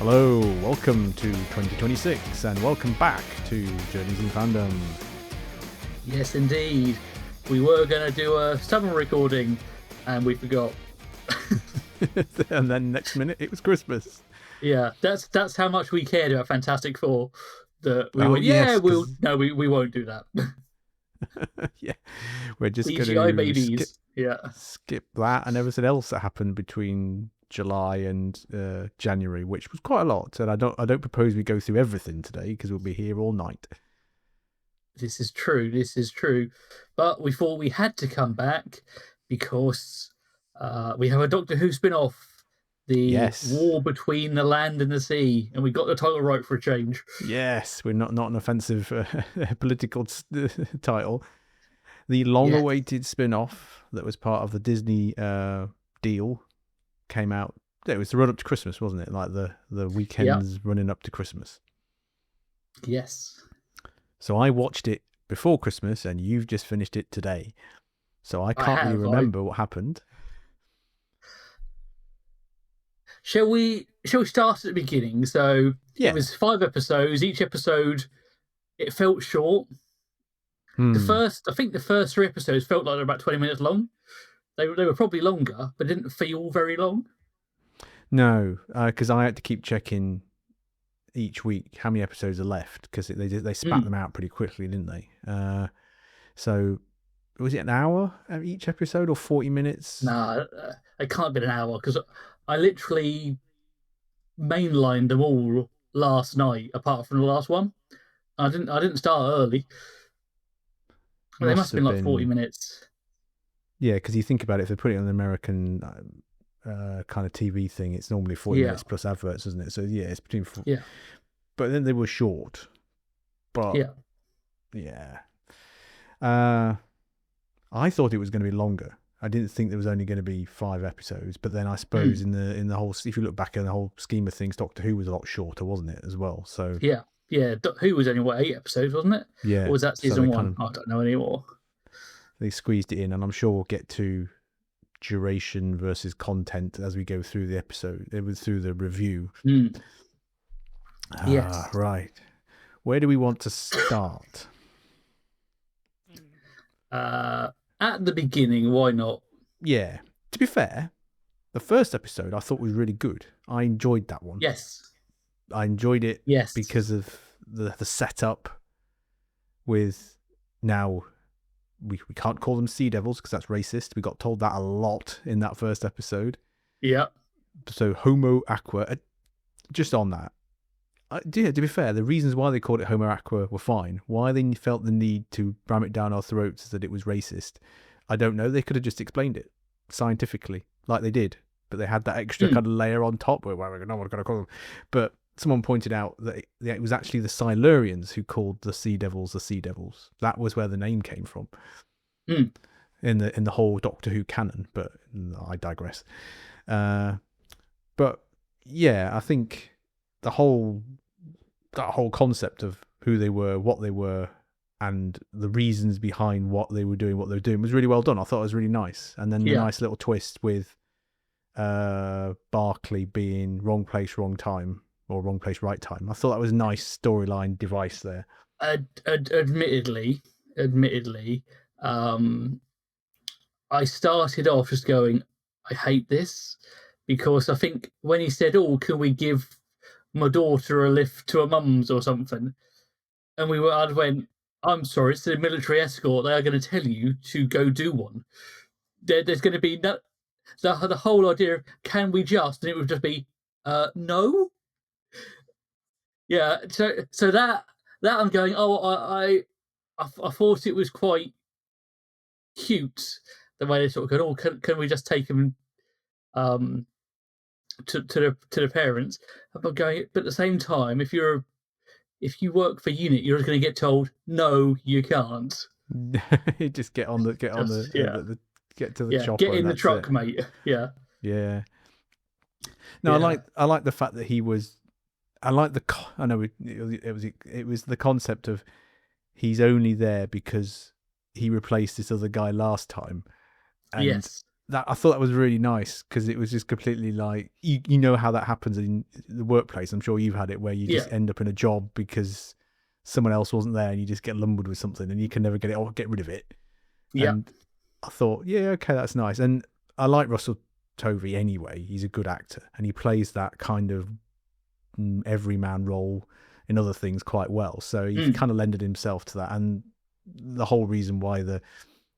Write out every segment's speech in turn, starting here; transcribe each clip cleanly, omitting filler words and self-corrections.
Hello, welcome to 2026 and welcome back to Journeys in Fandom. Yes, indeed. We were going to do a summer recording and we forgot. And then next minute it was Christmas. Yeah, that's how much we cared about Fantastic Four. That we went, yes, we won't do that. Yeah, we're just going CGI to babies. skip that and everything else that happened between July and January, which was quite a lot. And I don't propose we go through everything today because we'll be here all night. This is true. But we thought we had to come back because we have a Doctor Who spin-off, the War Between the Land and the Sea, and we got the title right for a change. Yes, we're not an offensive political title. The long-awaited spin-off that was part of the Disney deal came out. It was the run up to Christmas, wasn't it? Like the weekends running up to Christmas. Yes. So I watched it before Christmas, and you've just finished it today. So I can't really remember what happened. Shall we start at the beginning? So it was 5 episodes. Each episode, it felt short. I think the first 3 episodes felt like they were about 20 minutes long. They were probably longer, but didn't feel very long. No, because I had to keep checking each week how many episodes are left, because they spat them out pretty quickly, didn't they? So was it an hour each episode or 40 minutes? No, it can't have been an hour, because I literally mainlined them all last night, apart from the last one. I didn't start early. Well, they must have been like 40 minutes. Yeah, because you think about it, if they put it on an American kind of TV thing, it's normally 40 minutes plus adverts, isn't it? So yeah, it's between 40. Yeah. But then they were short. But yeah. I thought it was going to be longer. I didn't think there was only going to be 5 episodes. But then I suppose in the whole, if you look back in the whole scheme of things, Doctor Who was a lot shorter, wasn't it, as well? So yeah. Doctor Who was only 8 episodes, wasn't it? Yeah. Or was that season 1? I don't know anymore. They squeezed it in, and I'm sure we'll get to duration versus content as we go through the episode. It was through the review. Yes. Right. Where do we want to start? At the beginning, why not? Yeah. To be fair, the first episode I thought was really good. I enjoyed that one. Yes. I enjoyed it because of the setup with now... We can't call them sea devils because that's racist. We got told that a lot in that first episode. Yeah. So Homo Aqua, just on that. To be fair, the reasons why they called it Homo Aqua were fine. Why they felt the need to ram it down our throats that it was racist, I don't know. They could have just explained it scientifically, like they did. But they had that extra kind of layer on top where we're not going to call them. But someone pointed out that it was actually the Silurians who called the sea devils the sea devils. That was where the name came from in the whole Doctor Who canon. But I digress. But yeah, I think that whole concept of who they were, what they were, and the reasons behind what they were doing was really well done. I thought it was really nice. And then the nice little twist with Barkley being wrong place, wrong time. Or wrong place, right time. I thought that was a nice storyline device there. Admittedly, I started off just going, I hate this, because I think when he said, "Oh, can we give my daughter a lift to her mum's or something?" and I went, "I'm sorry, it's a military escort. They are going to tell you to go do one. There's going to be no the whole idea of can we just, and it would just be no." Yeah, so that I'm going. Oh, I thought it was quite cute the way they sort of go. Oh, can we just take him to the parents? But going, but at the same time, if you work for unit, you're just going to get told no, you can't. Just get to the chopper. Get in the truck, mate. Yeah. Yeah. No, I like the fact that he was. I know it was the concept of he's only there because he replaced this other guy last time, and I thought that was really nice because it was just completely like you know how that happens in the workplace. I'm sure you've had it where you just end up in a job because someone else wasn't there and you just get lumbered with something and you can never get it or get rid of it. Yeah. And I thought, yeah, okay, that's nice. And I like Russell Tovey anyway. He's a good actor and he plays that kind of everyman role in other things quite well. So he kind of lended himself to that. And the whole reason why the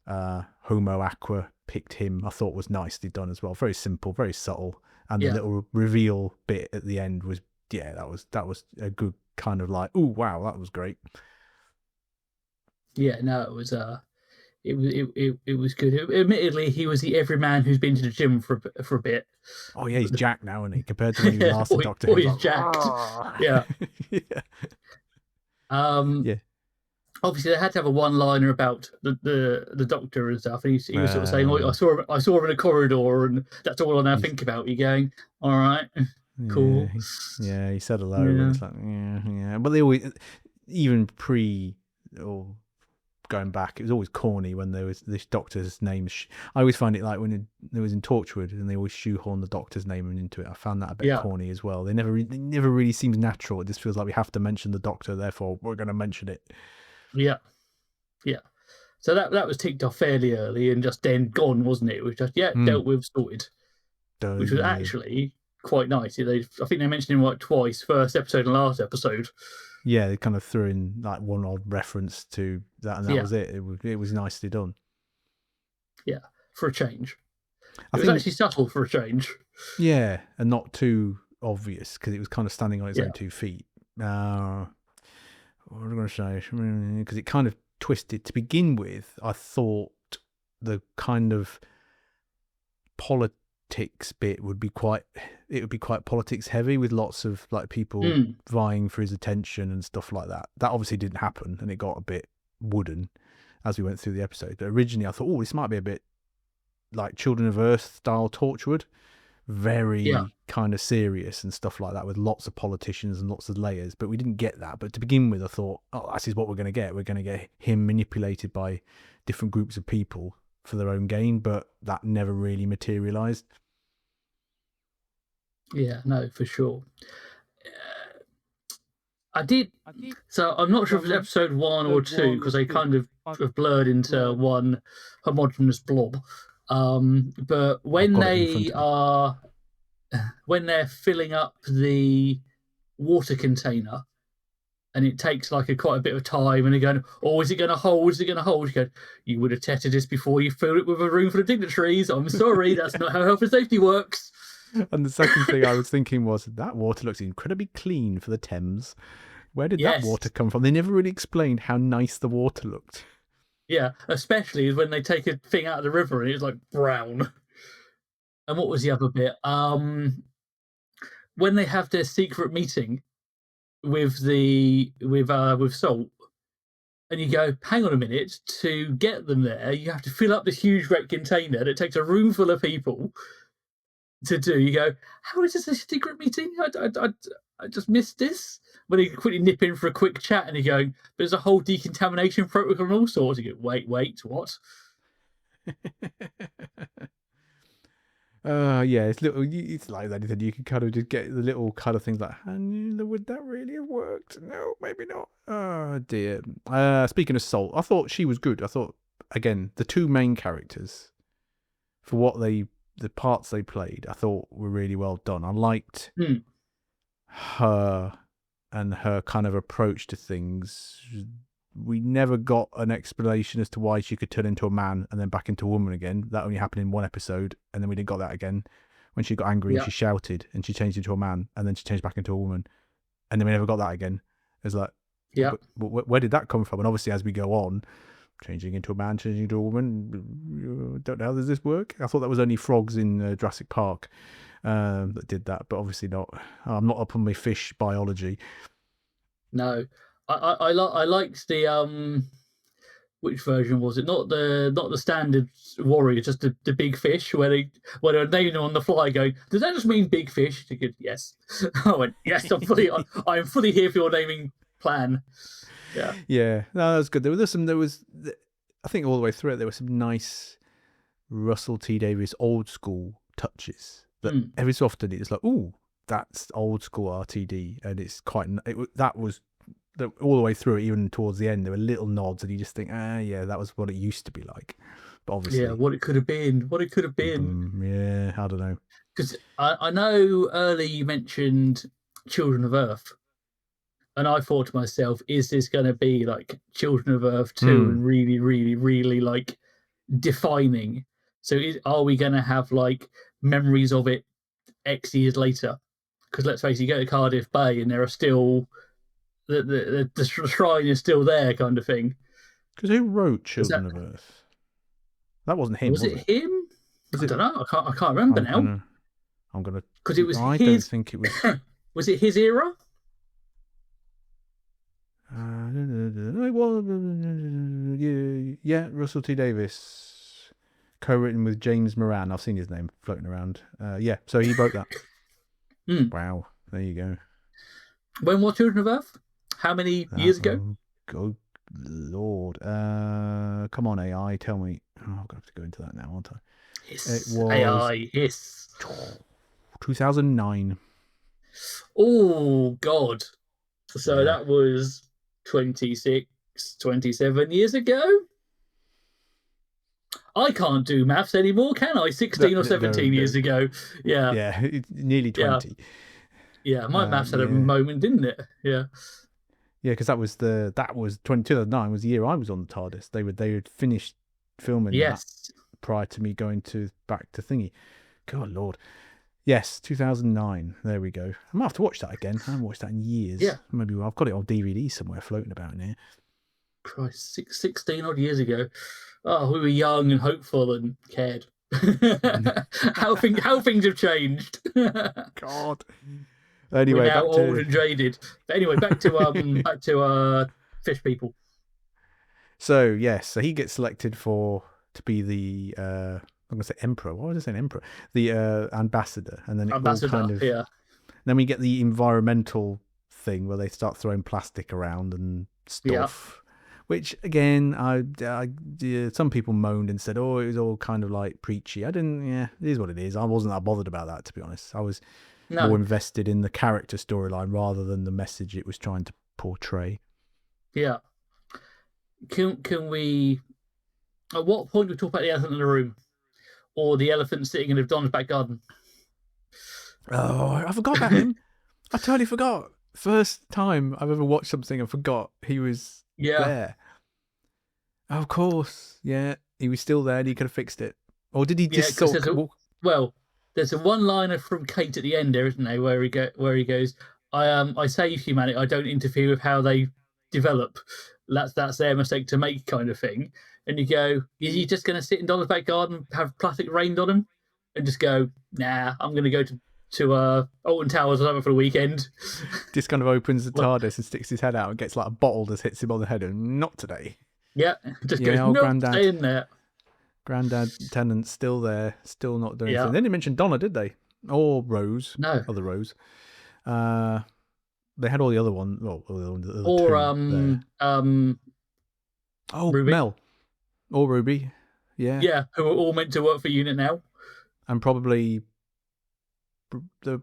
Homo Aqua picked him, I thought was nicely done as well. Very simple, very subtle. And the little reveal bit at the end was, yeah, that was a good kind of like, oh, wow, that was great. Yeah, no, it was it was good. Admittedly, he was the everyman who's been to the gym for a bit. Oh yeah, he's jacked now, isn't he? Compared to when he was last the Doctor. He's like, jacked. Yeah. Yeah. Obviously, they had to have a one-liner about the Doctor and stuff, and he was sort of saying, "Oh, I saw him in a corridor, and that's all I now think about." You going, "All right, cool." Yeah, he said hello, and it's like, yeah. But they always, even or going back, it was always corny when there was this Doctor's name. I always find it like when it was in Torchwood, and they always shoehorn the Doctor's name into it. I found that a bit corny as well. They never really seems natural. It just feels like we have to mention the Doctor, therefore we're going to mention it. Yeah. So that was ticked off fairly early and just then gone, wasn't it? It was just dealt with, sorted, which was actually quite nice. I think they mentioned him like twice, first episode and last episode. Yeah, they kind of threw in like one odd reference to that, and that was it. It was nicely done. Yeah, for a change. It was actually subtle for a change. Yeah, and not too obvious because it was kind of standing on its own 2 feet. What am I going to say? Because it kind of twisted to begin with. I thought the kind of politics bit would be quite politics heavy, with lots of like people vying for his attention and stuff like that. That obviously didn't happen, and it got a bit wooden as we went through the episode. But originally I thought, this might be a bit like Children of Earth style Torchwood, very kind of serious and stuff like that, with lots of politicians and lots of layers. But we didn't get that. But to begin with, I thought, this is what we're going to get. We're going to get him manipulated by different groups of people for their own gain, but that never really materialized. Yeah, no, for sure. I did. So I'm not sure if it was episode 1 or 2 because they kind of blurred into one homogeneous blob. But when they're filling up the water container, and it takes like quite a bit of time, and they're going, is it going to hold? Is it going to hold? You go, you would have tested this before you filled it with a room full of dignitaries. I'm sorry, that's not how health and safety works. And the second thing I was thinking was, that water looks incredibly clean for the Thames. Where did that water come from? They never really explained how nice the water looked. Yeah, especially when they take a thing out of the river and it's like brown. And what was the other bit? When they have their secret meeting with Salt, and you go, hang on a minute, to get them there, you have to fill up this huge great container that takes a room full of people to do. You go, how is this a secret meeting? I just missed this. When you quickly nip in for a quick chat and you go, there's a whole decontamination protocol and all sorts. You go, wait, what? It's like that. You can kind of just get the little kind of things like, would that really have worked? No, maybe not. Oh dear. Speaking of Salt, I thought she was good. I thought, again, the 2 main characters, for what the parts they played, I thought were really well done. I liked her and her kind of approach to things. We never got an explanation as to why she could turn into a man and then back into a woman again. That only happened in one episode, and then we didn't got that again. When she got angry and she shouted and she changed into a man, and then she changed back into a woman, and then we never got that again. It's like, where did that come from? And obviously, as we go on, changing into a man, changing into a woman, don't know how does this work. I thought that was only frogs in Jurassic Park that did that, but obviously not. I'm not up on my fish biology. No, I liked the which version was it? Not the standard warrior, just the big fish where they're naming on the fly. Going, does that just mean big fish? They go, yes. I went, yes. I'm fully here for your naming plan. Yeah. No, that was good. There was I think all the way through it, there were some nice Russell T Davies old school touches that every so often it's like, ooh, that's old school RTD, and it's quite. That was all the way through it, even towards the end. There were little nods, and you just think, yeah, that was what it used to be like. But obviously, yeah, what it could have been, yeah, I don't know. Because I know earlier you mentioned Children of Earth, and I thought to myself, is this going to be like Children of Earth 2 and really, really, really like defining? So are we going to have like memories of it X years later? Because let's face it, you go to Cardiff Bay and there are still the shrine is still there, kind of thing. Because who wrote Children of Earth? That wasn't him, was it? Him? I don't know. I can't remember now. I'm gonna. Because it was I his. don't think it was. Was it his era? Yeah, Russell T Davies, co-written with James Moran. I've seen his name floating around. Yeah, so he wrote that. Wow, there you go. When was Children of Earth? How many years ago? Good Lord. Come on, AI, tell me. Oh, I'm going to have to go into that now, aren't I? It was AI, yes. 2009. Oh, God. So that was 26, 27 years ago? I can't do maths anymore, can I? 16 or 17 years ago. Yeah. Yeah, it's nearly 20. Yeah, my maths had a moment, didn't it? Yeah. Yeah, because that was 2009 was the year I was on the TARDIS. They had finished filming that prior to me going back to thingy. God Lord. Yes, 2009. There we go. I might have to watch that again. I haven't watched that in years. Yeah. Maybe I've got it on DVD somewhere floating about in here. Christ, 16 odd years ago. Oh, we were young and hopeful and cared. how things have changed. God. Anyway, we're now old and jaded. But anyway, back to fish people. So yes, so he gets selected to be the I'm gonna say emperor. Why was I saying emperor? The ambassador, and then it all kind of Then we get the environmental thing where they start throwing plastic around and stuff. Which again, some people moaned and said, "Oh, it was all kind of like preachy." I didn't. Yeah, it is what it is. I wasn't that bothered about that, to be honest. I was more invested in the character storyline rather than the message it was trying to portray. Yeah. Can we? At what point do we talk about the elephant in the room, or the elephant sitting in Donna's back garden? Oh, I forgot about him. I totally forgot. First time I've ever watched something and forgot he was there. Of course, yeah, he was still there and he could have fixed it. Or did he just Well, there's a one-liner from Kate at the end there, isn't there, where he goes, I save humanity, I don't interfere with how they develop. That's their mistake to make, kind of thing. And you go, is he just going to sit in Donna's back garden, have plastic rained on him, and just go, nah, I'm going to go to Alton Towers or something for the weekend? Just kind of opens the TARDIS and sticks his head out and gets like a bottle that hits him on the head, and not today. Yeah, just goes, nope, stay in there. Granddad Tennant's still there, still not doing anything. They didn't mention Donna, did they? Or Rose? No. Other Rose. They had all the other ones. Well, Ruby. Mel. Or Ruby. Yeah. Yeah, who are all meant to work for UNIT now. And probably the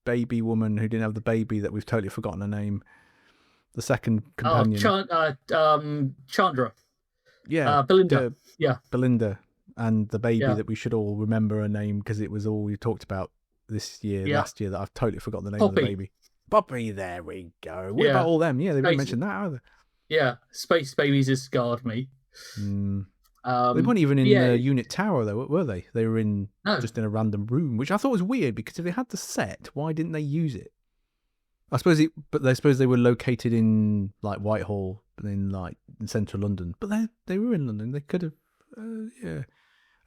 baby woman who didn't have the baby that we've totally forgotten her name. The second companion. Chandra. Yeah. Belinda. Belinda. And the baby that we should all remember her name because it was all we talked about last year that I've totally forgotten the name of the baby. Poppy, there we go. What about all them? Yeah, they didn't mention that either. Yeah, Space Babies has scarred me. They weren't even in the unit tower, though, were they? They were just in a random room, which I thought was weird because if they had the set, why didn't they use it? I suppose they were located in like Whitehall, in central London, but they were in London. They could have, I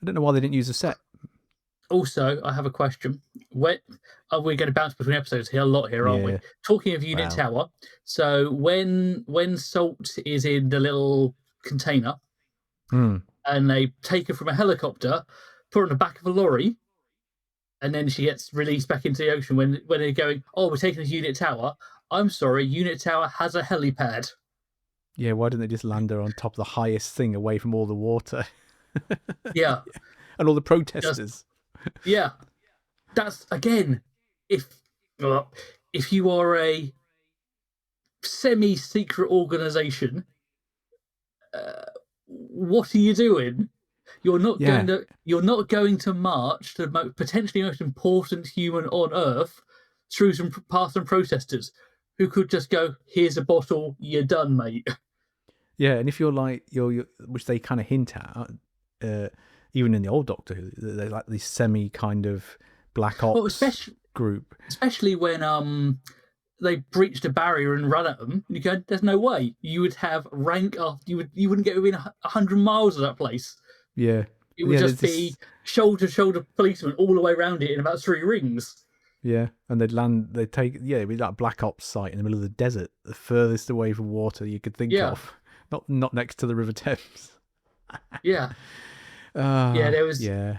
don't know why they didn't use the set. Also, I have a question. We're going to bounce between episodes here a lot here, aren't we? Talking of unit tower, so when Salt is in the little container, and they take her from a helicopter, put her on the back of a lorry, and then she gets released back into the ocean when they're going, oh, we're taking this unit tower. I'm sorry, unit tower has a helipad. Yeah, why didn't they just land her on top of the highest thing away from all the water? Yeah. and all the Just, protesters. yeah, that's again, if you are a semi-secret organization, what are you doing? You're not Yeah, going to march to the potentially most important human on earth through past some protesters who could just go, "Here's a bottle, you're done, mate." yeah. And if you're like you're which they kind of hint at, even in the old Doctor Who, they're like this semi kind of black Well, ops group. especially when they breached a barrier and run at them, and you go, "There's no way." You would have rank up. You wouldn't get within 100 miles of that place. Yeah, It would yeah. There's just be this. shoulder to shoulder policemen all the way around it in about 3 rings. Yeah, and they'd land. They'd take. Yeah, it'd be like a black ops site in the middle of the desert, the furthest away from water you could think Yeah, of. Not next to the River Thames. yeah, yeah. There was. Yeah.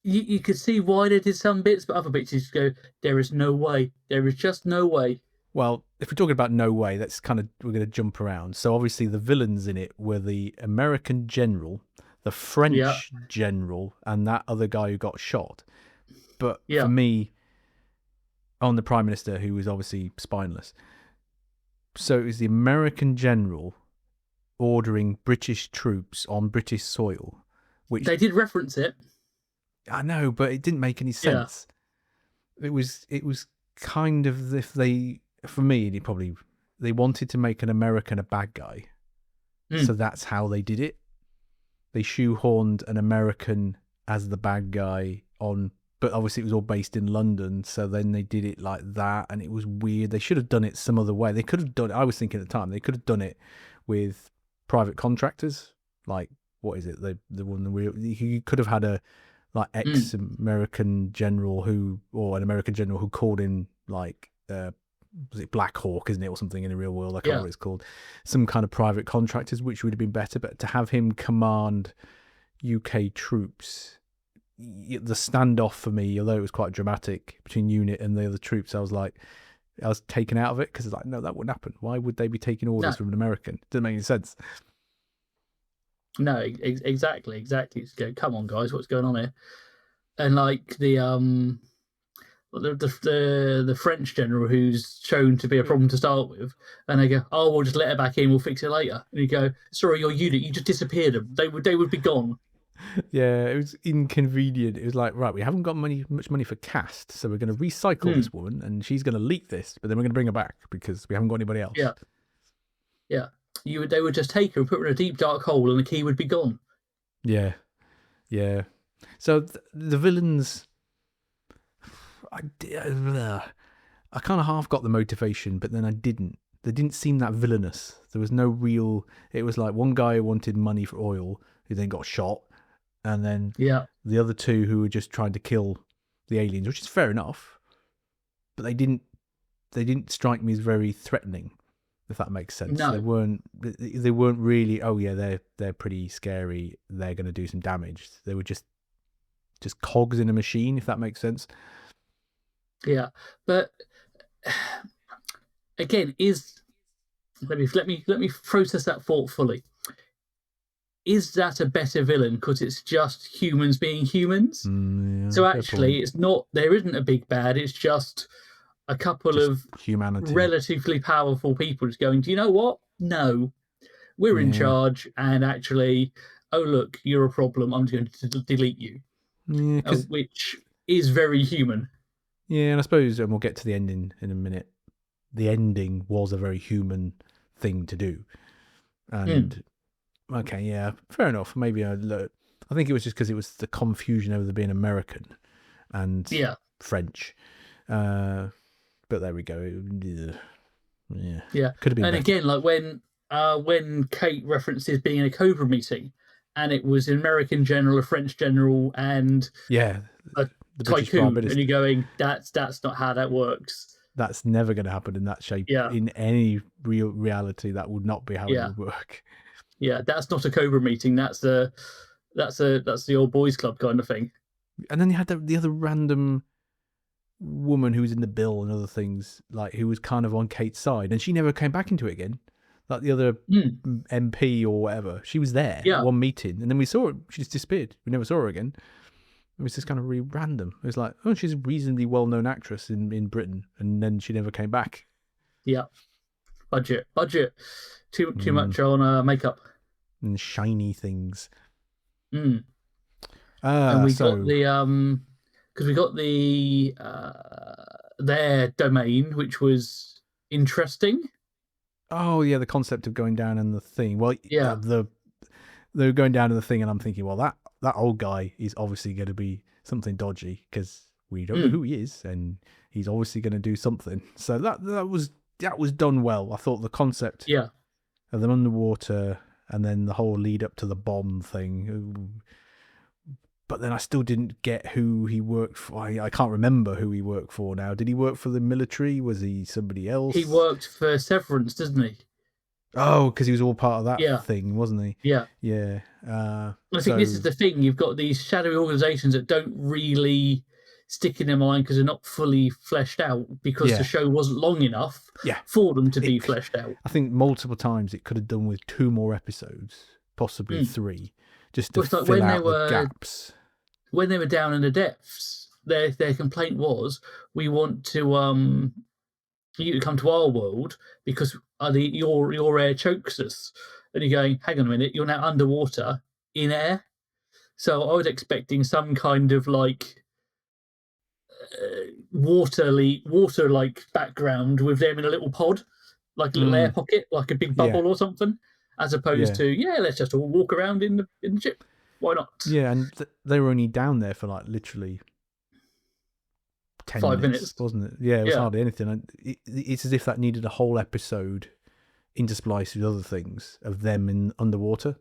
You could see why they did some bits, but other bits you just go, "There is no way. There is just no way." Well, if we're talking about no way, that's kind of we're going to jump around. So obviously the villains in it were the American general, the Yeah, French general, and that other guy who got shot. But for yeah. me, on the Prime Minister, who was obviously spineless. So it was the American general ordering British troops on British soil, which They did reference it. I know, but it didn't make any Yeah. sense. It was kind of as if for me, they wanted to make an American a bad guy, so that's how they did it. They shoehorned an American as the bad guy on, but obviously it was all based in London, so then they did it like that, and it was weird. They should have done it some other way. They could have done it, I was thinking at the time, they could have done it with private contractors, like, what is it, the one you could have had a like ex-American general or an American general who called in like was it Black Hawk, isn't it, or something in the real world? I can't remember what it's called. Some kind of private contractors, which would have been better. But to have him command UK troops, the standoff for me, although it was quite dramatic between UNIT and the other troops, I was taken out of it because it's like, no, that wouldn't happen. Why would they be taking orders from an American? Doesn't make any sense. No, exactly. Just go, come on, guys, what's going on here? And like the French general who's shown to be a problem to start with, and they go, "Oh, we'll just let her back in. We'll fix it later." And you go, "Sorry, your unit, you just disappeared them. They would be gone." Yeah, it was inconvenient. It was like, right, we haven't got much money for cast, so we're going to recycle this woman, and she's going to leak this, but then we're going to bring her back because we haven't got anybody else. Yeah, yeah. They would just take her and put her in a deep dark hole, and the key would be gone. Yeah, yeah. So the villains, I kind of half got the motivation, but then I didn't. They didn't seem that villainous. There was no real. It was like one guy who wanted money for oil, who then got shot, and then the other two who were just trying to kill the aliens, which is fair enough. But they didn't strike me as very threatening, if that makes sense. No. They weren't really, oh yeah, they're pretty scary, they're going to do some damage. They were just cogs in a machine, if that makes sense. Yeah, but again, let me process that thought fully. Is that a better villain because it's just humans being humans? Yeah, so actually, it's not. There isn't a big bad. It's just a couple of humanity, relatively powerful people just going, "Do you know what? No, we're in charge." And actually, oh look, you're a problem. I'm going to delete you. Yeah, which is very human. Yeah, and I suppose, and we'll get to the ending in a minute. The ending was a very human thing to do, and okay, yeah, fair enough. Maybe I think it was just because it was the confusion over being American and French. But there we go. Yeah. Could have been. And better. Again, like when Kate references being in a Cobra meeting, and it was an American general, a French general, and a tycoon, and you're going, that's not how that works. That's never going to happen in that shape. Yeah. In any real reality, that would not be how it would work. Yeah, that's not a Cobra meeting. That's the old boys club kind of thing. And then you had the other random woman who was in the bill and other things, like who was kind of on Kate's side, and she never came back into it again. Like the other MP or whatever, she was there at one meeting, and then we saw her. She just disappeared. We never saw her again. It was just kind of really random. It was like, oh, she's a reasonably well-known actress in Britain, and then she never came back. Yeah. Budget. Too much on makeup. And shiny things. And we got the because we got the their domain, which was interesting. Oh yeah, the concept of going down in the thing. Well, Yeah. they were going down in the thing, and I'm thinking, well, that old guy is obviously going to be something dodgy because we don't know who he is, and he's obviously going to do something. So that was done well. I thought the concept of them underwater, and then the whole lead up to the bomb thing. But then I still didn't get who he worked for. I can't remember who he worked for now. Did he work for the military? Was he somebody else? He worked for Severance, doesn't he? Oh, because he was all part of that thing, wasn't he? Yeah. Yeah. I think this is the thing. You've got these shadowy organisations that don't really stick in their mind because they're not fully fleshed out because the show wasn't long enough for them to be fleshed out. I think multiple times it could have done with 2 more episodes, possibly 3, just to fill out the gaps. When they were down in the depths, their complaint was, we want to you to come to our world because your air chokes us. And you're going, hang on a minute, you're now underwater in air. So I was expecting some kind of like water-like background with them in a little pod, like a little air pocket, like a big bubble or something, as opposed to let's just all walk around in the ship. Why not? Yeah, and they were only down there for like literally 10 minutes, wasn't it? Yeah, it was hardly anything. It's as if that needed a whole episode interspliced with other things of them in underwater.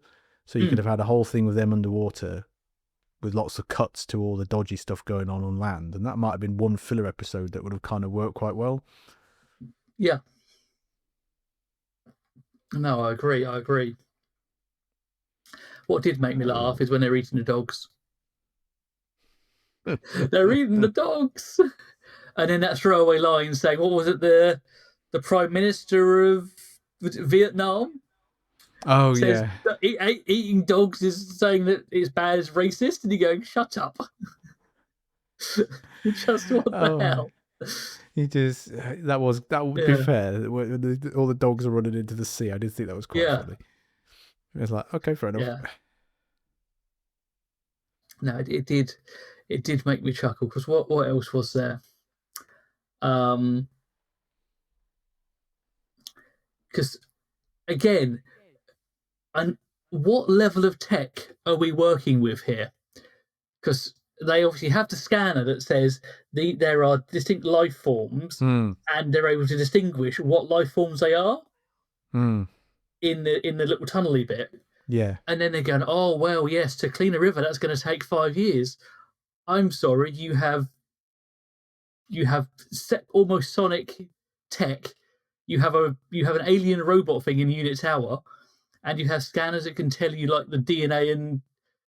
So you could have had a whole thing with them underwater with lots of cuts to all the dodgy stuff going on land, and that might have been one filler episode that would have kind of worked quite well. Yeah. No, I agree. What did make me laugh is when they're eating the dogs. They're eating the dogs. And then that throwaway line saying, what was it, the Prime Minister of Vietnam? Oh, says, eating dogs is saying that it's bad, it's racist, and you go, shut up. Just what the hell? He just to be fair, all the dogs are running into the sea. I did think that was quite funny. It was like, okay, fair enough. Yeah. No, it did make me chuckle because what else was there? Because again, and what level of tech are we working with here? Because they obviously have the scanner that says there are distinct life forms, and they're able to distinguish what life forms they are in the little tunnely bit. Yeah. And then they're going, oh well, yes, to clean a river that's going to take 5 years. I'm sorry, you have almost sonic tech. You have an alien robot thing in Unit Tower, and you have scanners that can tell you like the DNA and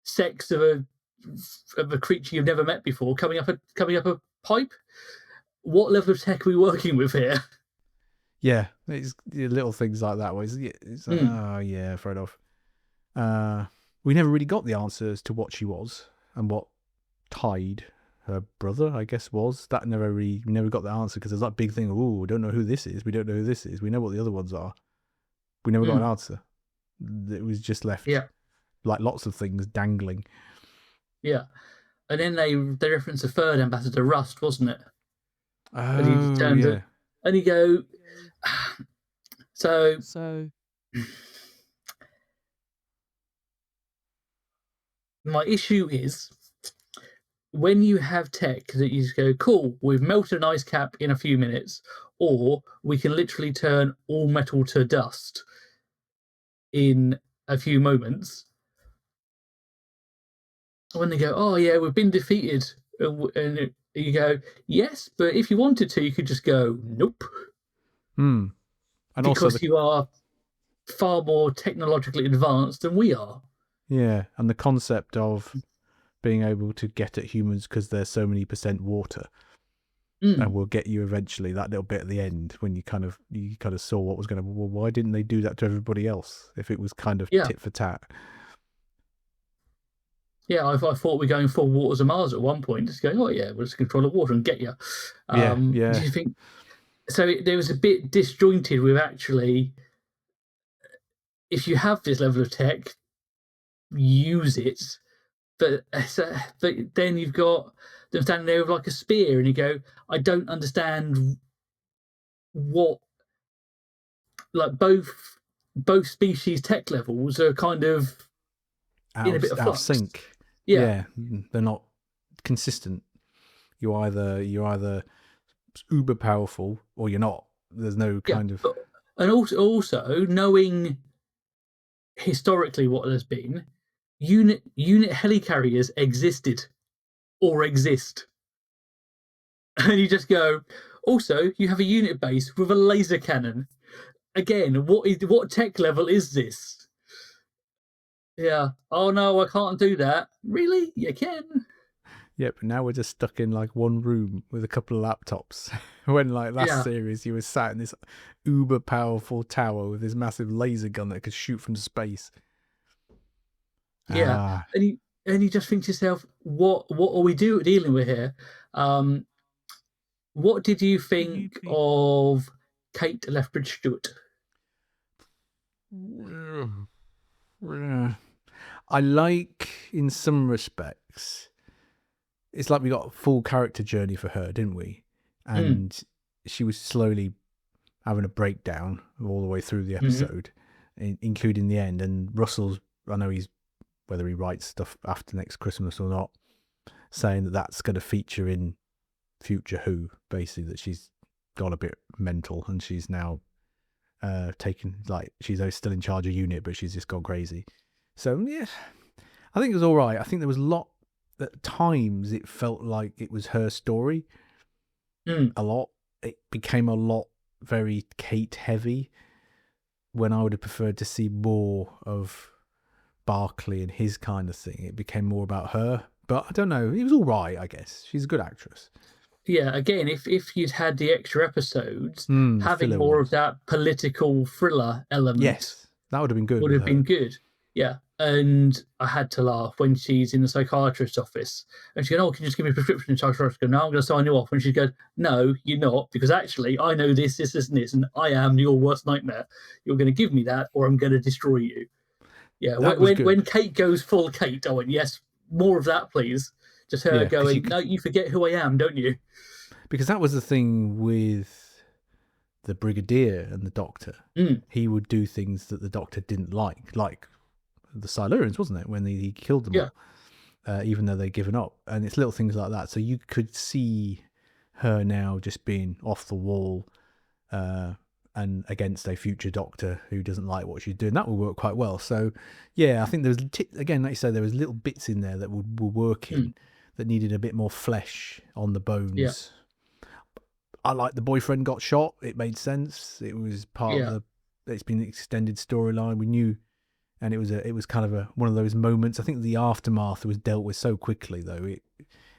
sex of a creature you've never met before coming up a pipe. What level of tech are we working with here? Yeah, it's little things like that. It's like, oh yeah, fair enough. We never really got the answers to what she was and what tied her brother, I guess, was. We never got the answer because there's that big thing. Oh, we don't know who this is. We don't know who this is. We know what the other ones are. We never got an answer. It was just left, like lots of things dangling. Yeah, and then they referenced the third ambassador, Rust, wasn't it? Oh, and and you go, so. My issue is when you have tech that you just go, cool, we've melted an ice cap in a few minutes, or we can literally turn all metal to dust in a few moments. When they go, oh yeah, we've been defeated, and you go, yes, but if you wanted to, you could just go, nope. And because also you are far more technologically advanced than we are. Yeah, and the concept of being able to get at humans because there's so many % water, and we'll get you eventually. That little bit at the end when you kind of saw what was going to. Well, why didn't they do that to everybody else if it was kind of tit for tat? Yeah, I thought we're going full waters of Mars at one point. Just going, oh yeah, we'll just control the water and get you. Yeah, Do yeah. you think so? There was a bit disjointed with actually. If you have this level of tech, use it. But then you've got them standing there with like a spear, and you go, I don't understand what like both species tech levels are kind of in a bit of Out of flux. sync. Yeah, Yeah, they're not consistent. You're either uber powerful or you're not. There's no yeah. kind of But and also knowing historically what there's been, unit helicarriers existed or exist, and you just go. Also, you have a unit base with a laser cannon. Again, what tech level is this? Yeah. Oh no, I can't do that. Really? You can. yeah. But now we're just stuck in like one room with a couple of laptops. When like last Yeah. series, you were sat in this uber powerful tower with this massive laser gun that could shoot from space. Yeah. Ah, And you just think to yourself, what are we dealing with here? Um, what did you think of Kate Lethbridge-Stewart? I like in some respects. It's like we got a full character journey for her, didn't we? Mm, And she was slowly having a breakdown all the way through the hmm episode, including the end. And Russell's, I know he's, whether he writes stuff after next Christmas or not, saying that that's going to feature in future Who, basically, that she's got a bit mental and she's now taken, like, she's still in charge of unit, but she's just gone crazy. So, yeah, I think it was all right. I think there was a lot, at times, it felt like it was her story mm, a lot. It became a lot very Kate heavy when I would have preferred to see more of Barkley and his kind of thing. It became more about her. But I don't know. It was all right, I guess. She's a good actress. yeah. Again, if you'd had the extra episodes, The having filler more of ones. that political thriller element Yes, that would have been good would with have her. been good. Yeah. And I had to laugh when she's in the psychiatrist's office and she goes, oh, can you just give me a prescription? And psychiatrist goes, no, I'm going to sign you off. And she goes, no, you're not, because actually I know this, and this, and I am your worst nightmare. You're going to give me that or I'm going to destroy you. Yeah. That was When good. Kate goes full Kate, I went, yes, more of that, please. Just her Yeah, going, no, you forget who I am, don't you? because that was the thing with the Brigadier and the Doctor. Mm, He would do things that the Doctor didn't like the Silurians, wasn't it? When he killed them yeah. all, even though they'd given up. And it's little things like that. So you could see her now just being off the wall and against a future Doctor who doesn't like what she's doing. That would work quite well. So, yeah, I think there was, again, like you said, there was little bits in there that were working Mm, that needed a bit more flesh on the yeah. bones. I like the boyfriend got shot. It made sense. It was part of Yeah. it's been an extended storyline. We knew, and it was kind of one of those moments. I think the aftermath was dealt with so quickly though.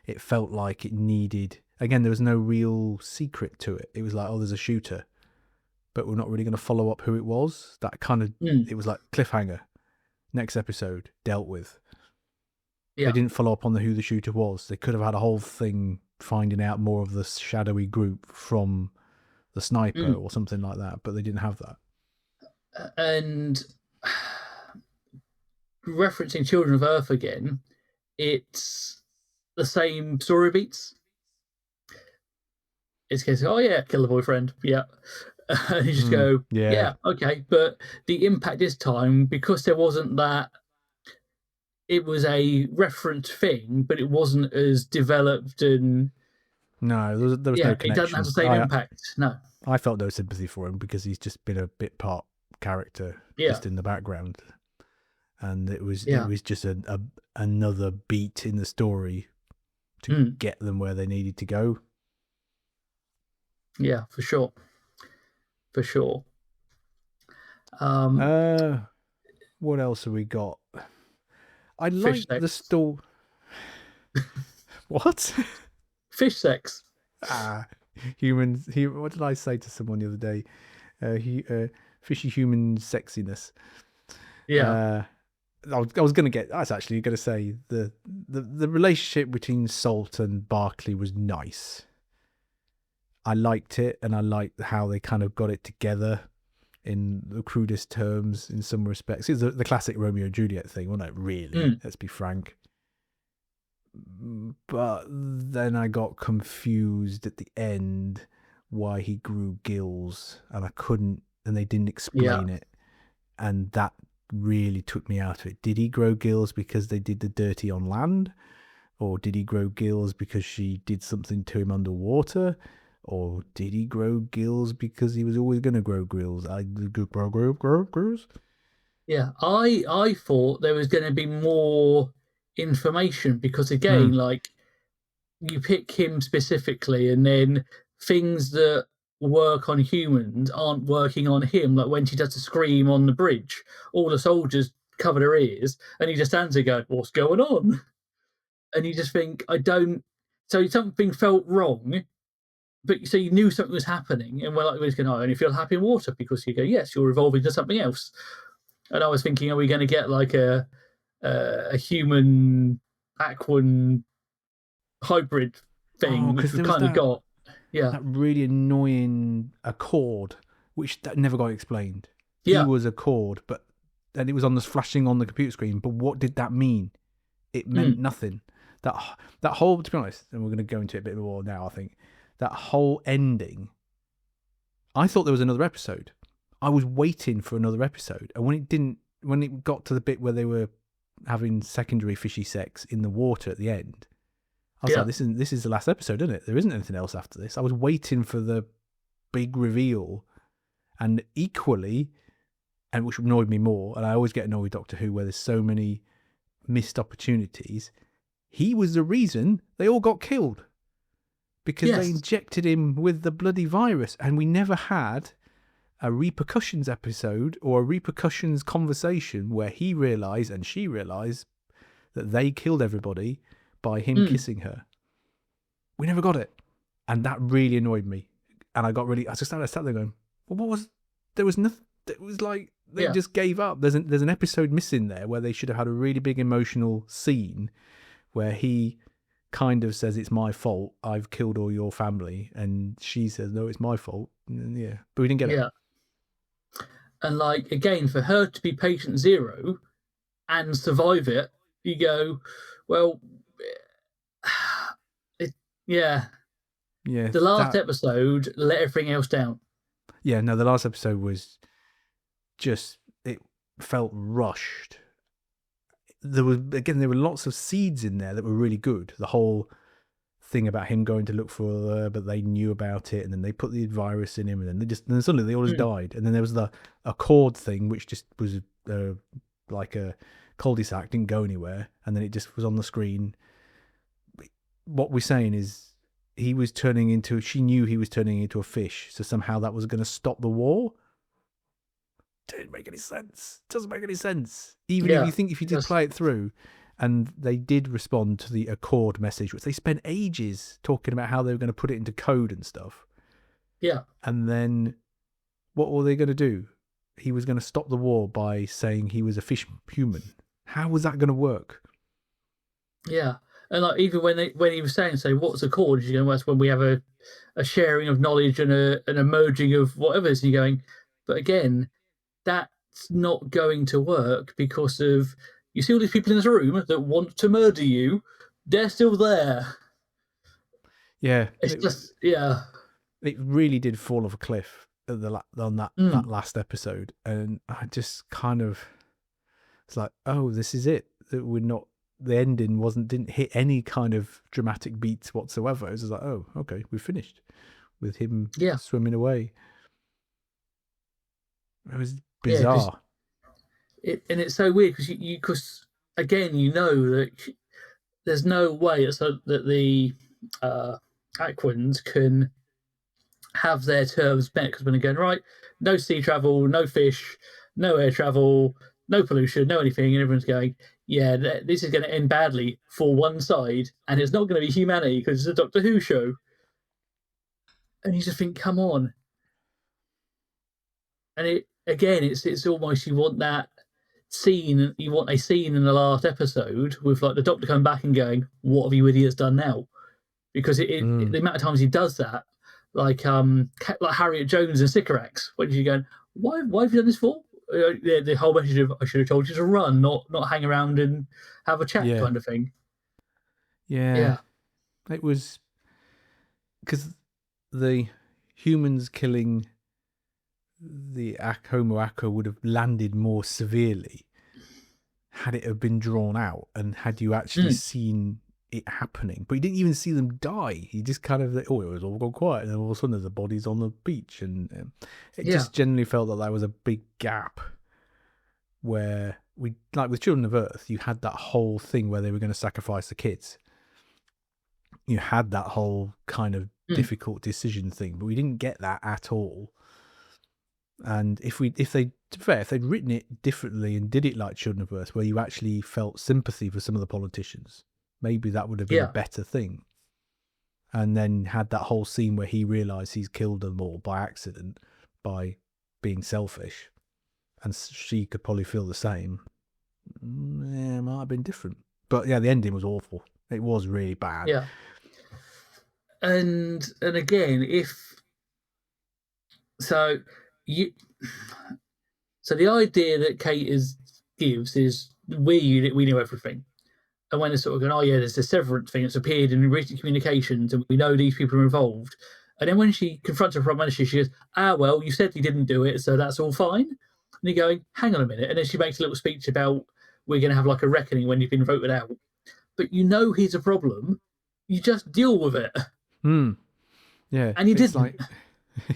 It felt like it needed, again, there was no real secret to it. It was like, oh, there's a shooter, but we're not really going to follow up who it was. That kind of, Mm, it was like cliffhanger. Next episode dealt with. They yeah. didn't follow up on who the shooter was. They could have had a whole thing finding out more of the shadowy group from the sniper Mm. or something like that, but they didn't have that. And referencing Children of Earth again, it's the same story beats. It's a case of, oh yeah, kill the boyfriend, yeah. And you just go, Yeah. yeah, okay. But the impact this time, because there wasn't that, it was a reference thing, but it wasn't as developed and No, there was no yeah, it doesn't have connection. the same impact. No. I felt no sympathy for him because he's just been a bit part character Yeah. just in the background, and it Yeah. was just another beat in the story to Mm. get them where they needed to go. Yeah, for sure. For sure. Um, What else have we got? I fish like the sex. story. What? Fish sex. Humans. What did I say to someone the other day? Fishy human sexiness. Yeah. I was going to get. I was actually going to say the relationship between Salt and Barkley was nice. I liked it, and I liked how they kind of got it together in the crudest terms in some respects. It's the classic Romeo and Juliet thing, wasn't it? Really, let's be frank. But then I got confused at the end why he grew gills, and I couldn't, and they didn't explain it, and that really took me out of it. Did he grow gills because they did the dirty on land, or did he grow gills because she did something to him underwater, or did he grow gills because he was always going to grow gills? Grills. Yeah, I thought there was going to be more information because again, like you pick him specifically, and then things that work on humans aren't working on him. Like when she does the scream on the bridge, all the soldiers cover their ears, and he just stands there going, "What's going on?" And you just think, I don't. So something felt wrong, but so you knew something was happening, and we're just going, "I only feel happy in water," because you go, "Yes, you're evolving to something else." And I was thinking, are we going to get like a human aquan hybrid thing, which Because we've there was kind of got? Yeah, that really annoying accord, which that never got explained. He yeah, was a chord, but then it was on the flashing on the computer screen. But what did that mean? It meant nothing. That whole, to be honest, and we're going to go into it a bit more now. I think that whole ending. I thought there was another episode. I was waiting for another episode, and when it got to the bit where they were having secondary fishy sex in the water at the end, I was like, this is the last episode, isn't it? There isn't anything else after this. I was waiting for the big reveal, and equally, and which annoyed me more, and I always get annoyed with Doctor Who where there's so many missed opportunities. He was the reason they all got killed because they injected him with the bloody virus, and we never had a repercussions episode or a repercussions conversation where he realised and she realised that they killed everybody by him kissing her. We never got it, and that really annoyed me. And I just sat there going, well, there was nothing. It was like they just gave up. There's an episode missing there where they should have had a really big emotional scene where he kind of says, "It's my fault. I've killed all your family," and she says, "No, it's my fault." And but we didn't get it. And like again, for her to be patient zero and survive it, you go, well, yeah. The last episode let everything else down. Yeah, no, the last episode was just, it felt rushed. There were lots of seeds in there that were really good. The whole thing about him going to look for her, but they knew about it, and then they put the virus in him, and then suddenly they all just died. And then there was the accord thing, which just was like a cul-de-sac, didn't go anywhere, and then it just was on the screen. What we're saying is she knew he was turning into a fish, so somehow that was going to stop the war. Didn't make any sense. Doesn't make any sense. Even if you did play it through, and they did respond to the accord message, which they spent ages talking about how they were going to put it into code and stuff. Yeah. And then what were they going to do? He was going to stop the war by saying he was a fish human. How was that going to work? Yeah. And like even when he was saying, "So what's accord?" You know, that's when we have a sharing of knowledge and a merging of whatever it is. And you're going, but again, that's not going to work because of, you see all these people in this room that want to murder you. They're still there. Yeah, It really did fall off a cliff on that last episode, and I just kind of, it's like, oh, this is it. That we're not. The ending didn't hit any kind of dramatic beats whatsoever. It was just like, oh, okay, we've finished with him swimming away. It was bizarre. And it's so weird because again, you know that there's no way that the Aquans can have their terms met, because when they're going, right, no sea travel, no fish, no air travel, no pollution, no anything, and everyone's going, yeah, this is going to end badly for one side, and it's not going to be humanity because it's a Doctor Who show. And you just think, come on. And it's almost, you want that scene. You want a scene in the last episode with like the Doctor coming back and going, "What have you idiots done now?" Because the amount of times he does that, like Harriet Jones and Sycorax, when you're going, why have you done this for? The whole message of I should have told you to run, not hang around and have a chat, kind of thing. Yeah. It was because the humans killing the Homo Aqua would have landed more severely had it have been drawn out and had you actually seen it happening. But you didn't even see them die. You just kind of, it was all gone quiet, and then all of a sudden there's the bodies on the beach, and it just generally felt that there was a big gap where we, like with Children of Earth, you had that whole thing where they were going to sacrifice the kids. You had that whole kind of difficult decision thing, but we didn't get that at all. And if they'd written it differently and did it like Children of Earth, where you actually felt sympathy for some of the politicians, maybe that would have been a better thing. And then had that whole scene where he realised he's killed them all by accident by being selfish, and she could probably feel the same. Yeah, it might have been different. But yeah, the ending was awful. It was really bad. Yeah. And again, so the idea that Kate gives is we know everything. And when they're sort of going, oh yeah, there's this Severance thing that's appeared in recent communications, and we know these people are involved. And then when she confronts her Prime Minister, she goes, well, you said you didn't do it, so that's all fine. And you're going, hang on a minute. And then she makes a little speech about we're going to have like a reckoning when you've been voted out. But you know here's a problem. You just deal with it. Yeah. And you didn't. Like,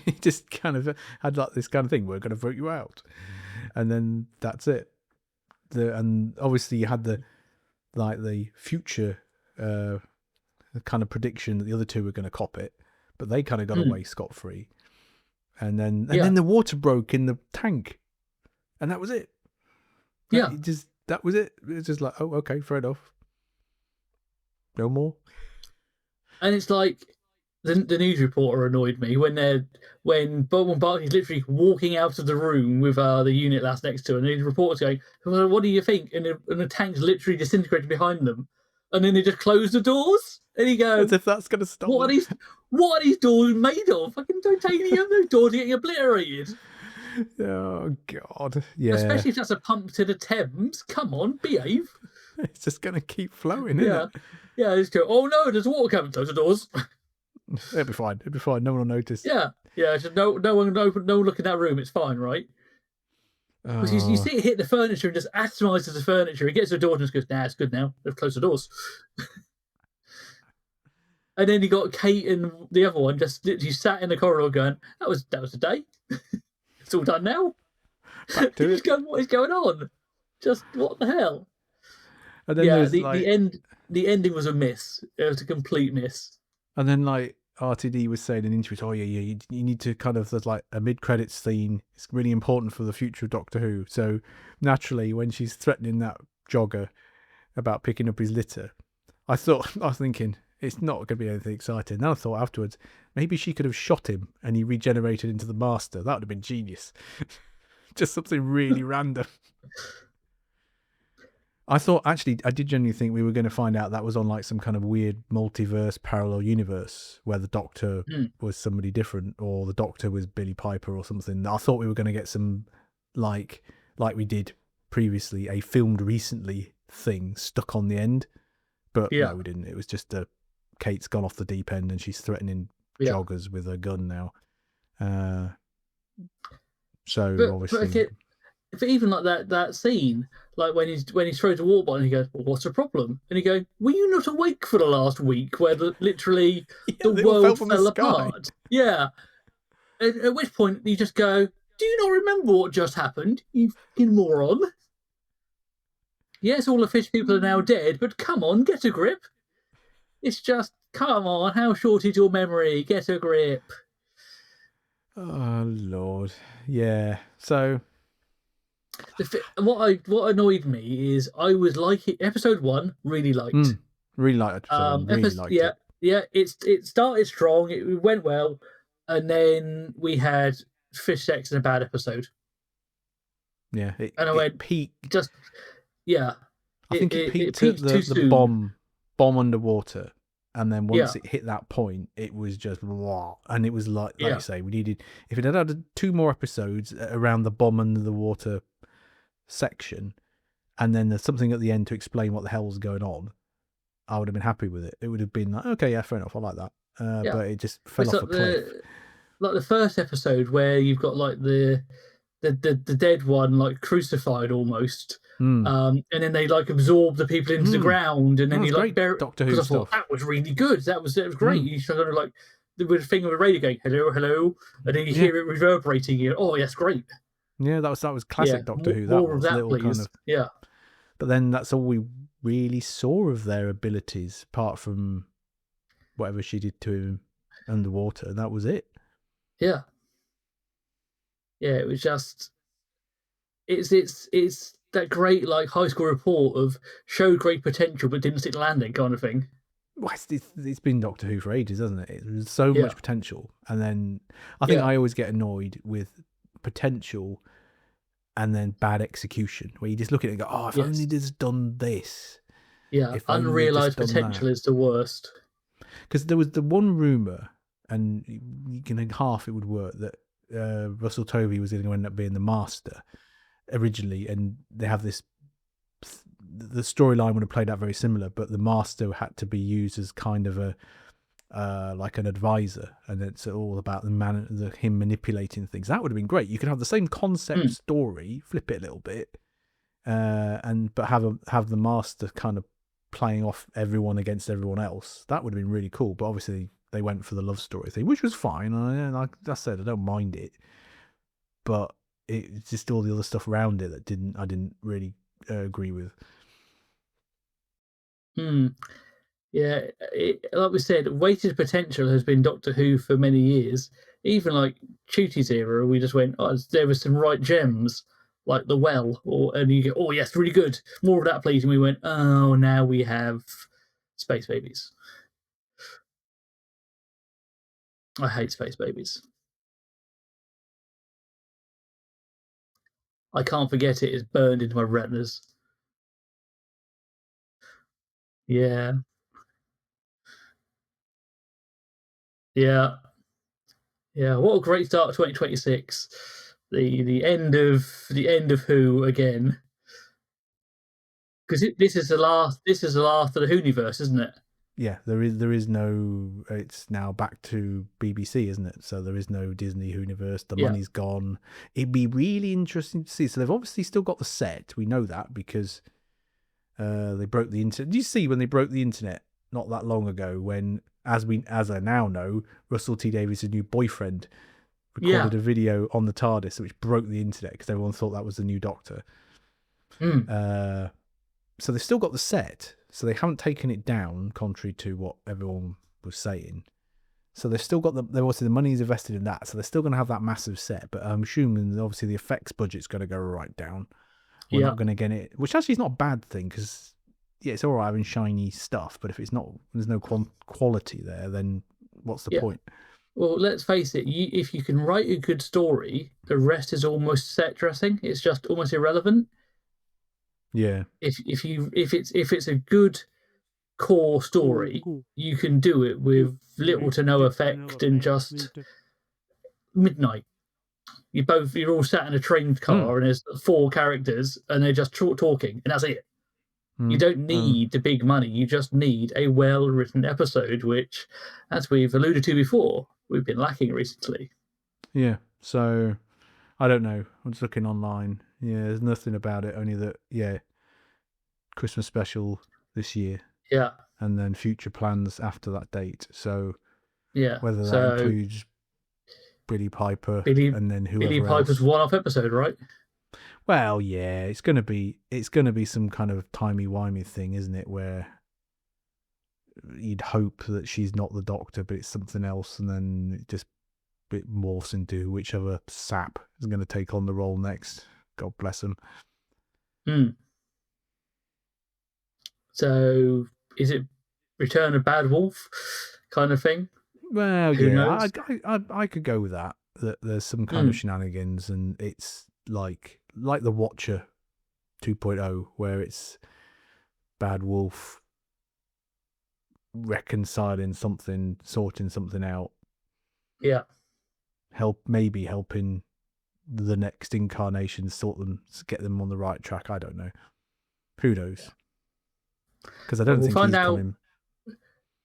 he just kind of had like this kind of thing, we're going to vote you out. And then that's it. And obviously you had the future kind of prediction that the other two were going to cop it, but they kind of got away scot-free. And then the water broke in the tank, and that was it. That was it. It was just like, oh, okay, fair enough. No more. And it's like the news reporter annoyed me when Barkley's literally walking out of the room with the unit that's next to her, and the reporter's going, well, what do you think? And the tank's literally disintegrating behind them, and then they just close the doors, and he goes, as if that's going to stop what are these doors made of? Fucking titanium. Those doors are getting obliterated. Oh God, yeah. Especially if that's a pump to the Thames. Come on, behave. It's just going to keep flowing, isn't it? Yeah, just go, oh no, there's water coming. Close the doors. It'll be fine. No one will notice. Yeah. Just no one look in that room. It's fine, right? Because you see it hit the furniture and just atomizes the furniture. It gets to the door and just goes, nah, it's good now. They've closed the doors. And then you got Kate and the other one just literally sat in the corridor going, that was the day. It's all done now. Back to it. Going, what is going on? Just what the hell? And then the ending was a miss. It was a complete miss. And then like RTD was saying in interviews, you need to kind of, there's like a mid-credits scene. It's really important for the future of Doctor Who. So naturally, when she's threatening that jogger about picking up his litter, I was thinking, it's not going to be anything exciting. Then I thought afterwards, maybe she could have shot him and he regenerated into the Master. That would have been genius. Just something really random. I did genuinely think we were going to find out that was on like some kind of weird multiverse parallel universe where the Doctor was somebody different, or the Doctor was Billy Piper or something. I thought we were going to get some like we did previously, a filmed recently thing stuck on the end. But no, we didn't. It was just Kate's gone off the deep end and she's threatening joggers with a gun now. Obviously... But even like that scene, like when he throws a water bottle and he goes, well, what's the problem? And he goes, were you not awake for the last week where literally the world fell apart? Yeah. At which point you just go, do you not remember what just happened, you fucking moron? Yes, all the fish people are now dead, but come on, get a grip. It's just, come on, how short is your memory? Get a grip. Oh, Lord. Yeah. So... What annoyed me is I was liking episode 1, really liked. Really liked episode 1. Really liked it. Yeah, it started strong, it went well, and then we had fish sex in a bad episode. Yeah, And I it went, peaked. just yeah, I think it it peaked at peaked too the soon. bomb underwater, and then once Yeah, it hit that point, it was just blah. And it was like yeah, you say, we needed, if it had had 2 more episodes around the bomb under the water section, and then there's something at the end to explain what the hell's going on, I would have been happy with it. It would have been like, okay, yeah, fair enough, I like that. yeah. But it just fell It's off like a cliff. the first episode where you've got like the dead one like crucified almost. Hmm. And then they like absorb the people into the ground, and That then was you like great bury. Doctor Because Who I thought stuff. that was really good. That was great. You sort of like with a thing of a radio going hello, hello, and then you Yeah. hear it reverberating. You oh, yes, great. Yeah, that was Yeah, classic Doctor Who. That more of was that, little kind please. of. Yeah, But then that's all we really saw of their abilities, apart from whatever she did to him underwater, and that was it. yeah, yeah. It was just it's that great like high school report of showed great potential but didn't stick landing kind of thing. Well, it's been Doctor Who for ages, hasn't it? There's so Yeah, much potential, and then I think yeah, I always get annoyed with potential and then bad execution, where you just look at it and go, "Oh, if only yes, they'd just done this, yeah. if only they'd just Unrealized done that." potential is the worst. Because there was the one rumor, and you can half it would work, that Russell Tovey was going to end up being the Master originally, and they have this. The storyline would have played out very similar, but the Master had to be used as kind of a like an advisor, and it's all about him manipulating things. That would have been great. You could have the same concept story, flip it a little bit, but have the Master kind of playing off everyone against everyone else. That would have been really cool. But obviously they went for the love story thing, which was fine. And like I said, I don't mind it, but it's just all the other stuff around it that I didn't really agree with. Yeah, like we said, weighted potential has been Doctor Who for many years. Even like Chuti's era, we just went, oh, there were some right gems, like The Well, and you go, oh yes, really good, more of that, please. And we went, oh, now we have Space Babies. I hate Space Babies. I can't forget it. It's burned into my retinas. Yeah, yeah, yeah. What a great start to 2026. The end of Who again. Because this is the last of the Hooniverse, isn't it? Yeah, there is no. It's now back to BBC, isn't it? So there is no Disney Universe. The Yeah, money's gone. It'd be really interesting to see. So they've obviously still got the set. We know that because they broke the internet. Did you see when they broke the internet not that long ago? When, as I now know, Russell T Davies' new boyfriend recorded yeah. a video on the TARDIS, which broke the internet because everyone thought that was the new Doctor. So they've still got the set, so they haven't taken it down, contrary to what everyone was saying. So they've still got obviously the money's invested in that, so they're still going to have that massive set. But I'm assuming obviously the effects budget's going to go right down. We're not going to get it, which actually is not a bad thing because it's all right having shiny stuff, but if there's no quality there, then what's the point? Well, let's face it. If you can write a good story, the rest is almost set dressing. It's just almost irrelevant. Yeah. If it's a good core story, you can do it with little to no effect and just midnight. You're all sat in a train car and there's 4 characters and they're just talking and that's it. You don't need the big money. You just need a well-written episode, which, as we've alluded to before, we've been lacking recently. Yeah. So I don't know. I'm just looking online. Yeah, there's nothing about it. Only that Christmas special this year. Yeah. And then future plans after that date. So yeah, whether that includes Billy Piper and then whoever Billy Piper's else. one-off episode, right? Well, yeah, it's gonna be some kind of timey-wimey thing, isn't it? Where you'd hope that she's not the Doctor, but it's something else, and then it morphs into whichever sap is going to take on the role next. God bless him. So, is it Return of Bad Wolf kind of thing? Well, Who yeah, knows? I could go with that. That there's some kind of shenanigans, and it's like like the Watcher 2.0, where it's Bad Wolf reconciling something, sorting something out, Yeah. maybe helping the next incarnation sort them, get them on the right track. I don't know. Who knows? Because I don't think he's coming.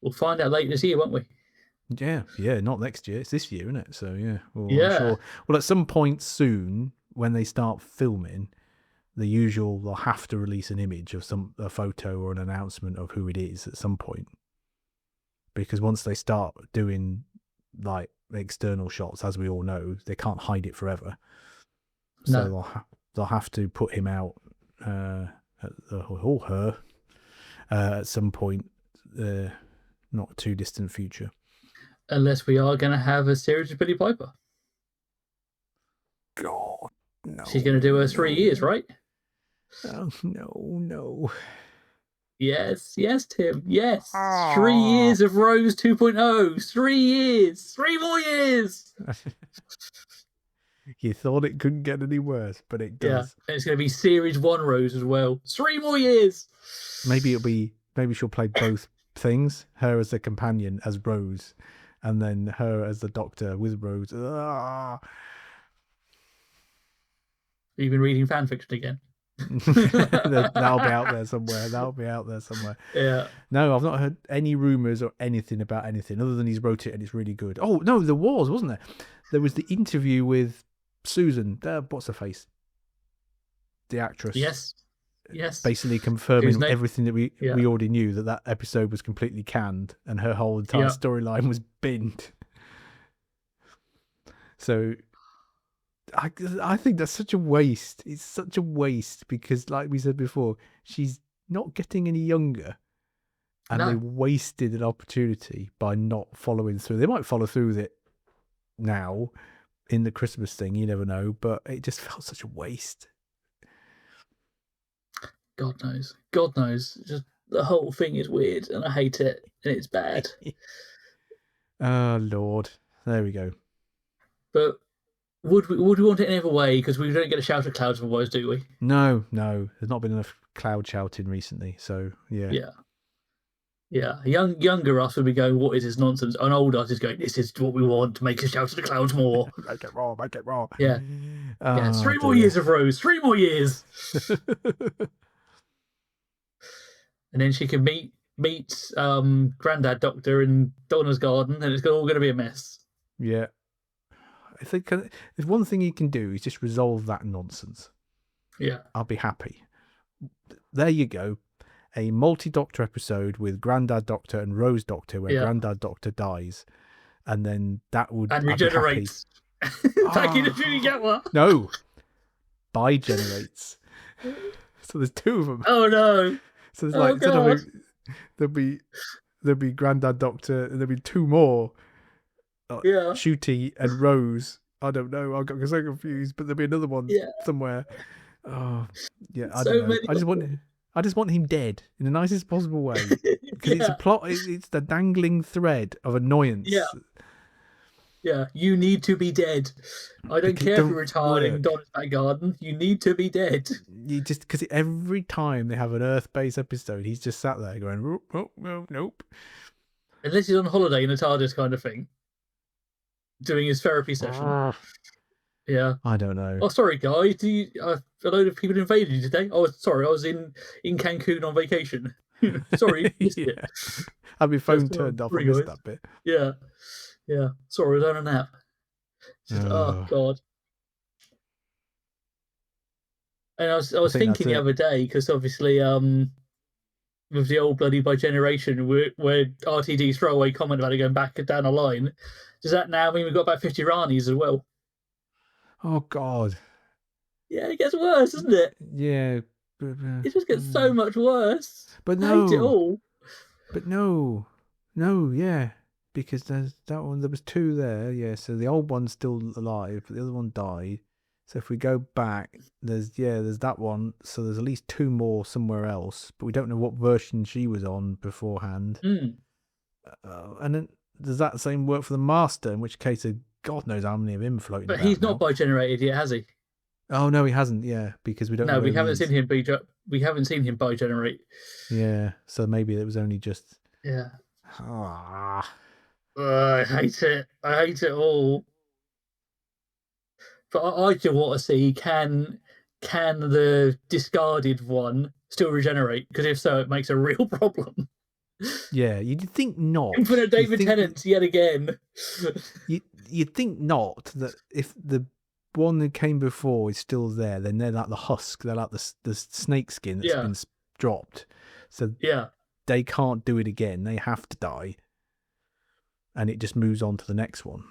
We'll find out later this year, won't we? Yeah, not next year. It's this year, isn't it? So yeah, well, Yeah. I'm sure. Well, at some point soon, when they start filming, they'll have to release an image of a photo or an announcement of who it is at some point. Because once they start doing like external shots, as we all know, they can't hide it forever. So they'll have to put him out or her at some point, not too distant future. Unless we are going to have a series of Billie Piper. God, no. She's going to do her 3 years, right? Oh, no. Yes, Tim. Yes. 3 years of Rose 2.0. 3 years. 3 more years. You thought it couldn't get any worse, but it does. Yeah, and it's going to be Series 1 Rose as well. 3 more years. Maybe she'll play both things. Her as the companion as Rose, and then her as the Doctor with Rose. You've been reading fan fiction again. That'll be out there somewhere. Yeah. No, I've not heard any rumours or anything about anything other than he's wrote it and it's really good. Oh no, there wasn't there? There was the interview with Susan. What's her face? The actress. Yes. Basically confirming everything that we already knew, that episode was completely canned and her whole entire storyline was binned. So I think that's such a waste. It's such a waste because, like we said before, she's not getting any younger, and they wasted an opportunity by not following through. They might follow through with it now in the Christmas thing. You never know, but it just felt such a waste. God knows. Just the whole thing is weird, and I hate it, and it's bad. Oh Lord, there we go. But would we want it any other way? Because we don't get a shout at clouds otherwise, do we? No. There's not been enough cloud shouting recently, so yeah. Yeah. Younger us would be going, "What is this nonsense?" And old us is going, "This is what we want to make us shout at the clouds more." Make it raw. Yeah. Yeah. 3 more years of Rose. 3 more years. And then she can meet Grandad Doctor in Donna's garden, and it's all going to be a mess. Yeah. I think if one thing you can do is just resolve that nonsense. Yeah. I'll be happy. There you go. A multi-Doctor episode with Grandad Doctor and Rose Doctor where Grandad Doctor dies. And then that would... And regenerates. Thank you to get one. No. Bigenerates. So there's 2 of them. Oh no. So there's there'll be Grandad Doctor and there'll be 2 more. Shooty and Rose. I don't know. I got so confused, but there'll be another one somewhere. Oh, yeah. I don't know. I just want him dead in the nicest possible way because it's a plot. It's the dangling thread of annoyance. Yeah. You need to be dead. I don't care if you're retiring in Donna's back garden. You need to be dead. You just because every time they have an Earth-based episode, he's just sat there going, "Oh, nope." Unless he's on holiday in a TARDIS kind of thing. Doing his therapy session. Yeah. I don't know. Oh, sorry, guys. A load of people invaded you today. Oh, sorry. I was in Cancun on vacation. Sorry, missed it. I had my phone turned off. I missed that bit. Yeah. Sorry, I was on a nap. Oh God. And I was thinking the other day because obviously with the old bloody by generation where RTD's throwaway comment about it going back down the line. Does that now mean we've got about 50 Ranis as well? Oh, God. Yeah, it gets worse, doesn't it? Yeah. It just gets so much worse. But I hate it all. But no, yeah. Because there's that one, there was 2 there, yeah. So the old one's still alive, but the other one died. So if we go back, there's that one. So there's at least 2 more somewhere else, but we don't know what version she was on beforehand. And then does that same work for the Master? In which case, God knows how many of him floating. But he's not bi-generated yet, has he? Oh no, he hasn't. Yeah, because we don't know No, where he is. we haven't seen him bi-generate. Yeah, so maybe it was only just. Yeah. Ah. I hate it. I hate it all. But I do want to see, can the discarded one still regenerate? Because if so, it makes a real problem. Yeah, you'd think not. Infinite You'd David think Tennant yet again. you'd think not, that if the one that came before is still there, then they're like the husk. They're like the snake skin that's Yeah. been dropped. So Yeah. they can't do it again. They have to die, and it just moves on to the next one.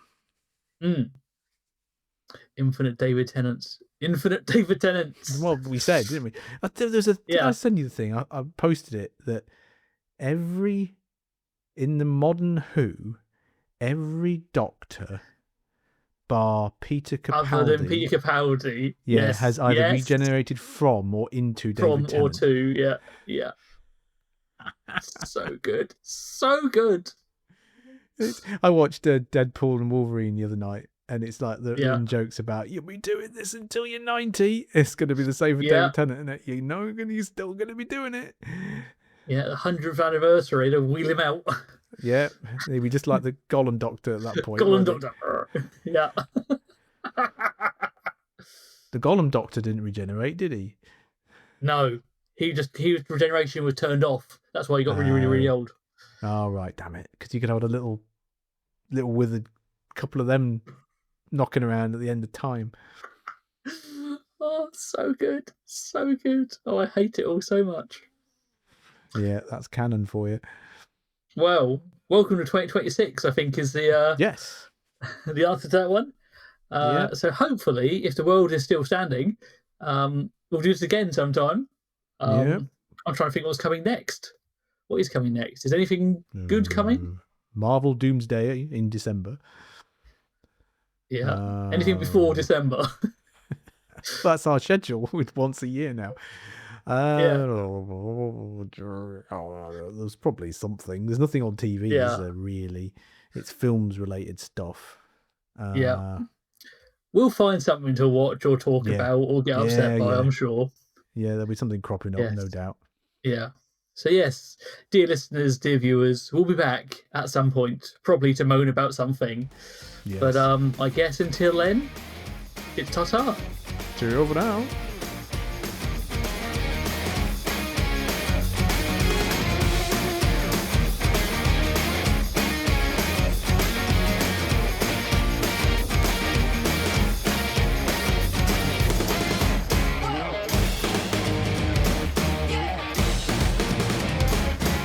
Mm. Infinite David Tennants. Infinite David Tennants. Well, we said, didn't we? Did I send you the thing? I posted it that in the modern Who, every Doctor bar Peter Capaldi, Other than Peter Capaldi, yes, has either regenerated from or into David Tennant. Or to, yeah, yeah. So good, so good. I watched Deadpool and Wolverine the other night, and it's like they're in jokes about, you'll be doing this until you're 90. It's going to be the same for David Tennant, and you know he's still going to be doing it. Yeah, the 100th anniversary, to wheel him out. Yeah, he'd be just like the Gollum Doctor at that point. Gollum Doctor. Yeah. The Gollum Doctor didn't regenerate, did he? No, his regeneration was turned off. That's why he got really, really, really old. Oh right, damn it! Because you could have a little withered couple of them knocking around at the end of time. Oh, so good, so good. Oh, I hate it all so much. Yeah, that's canon for you. Well, welcome to 2026. I think is the yes, the answer to that one. So hopefully, if the world is still standing, we'll do this again sometime. I'm trying to think what's coming next. What is coming next? Is anything good coming? Marvel Doomsday in December. Yeah. Anything before December? That's our schedule with once a year now. There's probably something. There's nothing on TV, is there, really? It's films related stuff. We'll find something to watch or talk about or get upset by, I'm sure. Yeah, there'll be something cropping up, no doubt. Yeah. So yes, dear listeners, dear viewers, we'll be back at some point, probably to moan about something. Yes. But I guess until then, it's ta-ta. Cheerio for now.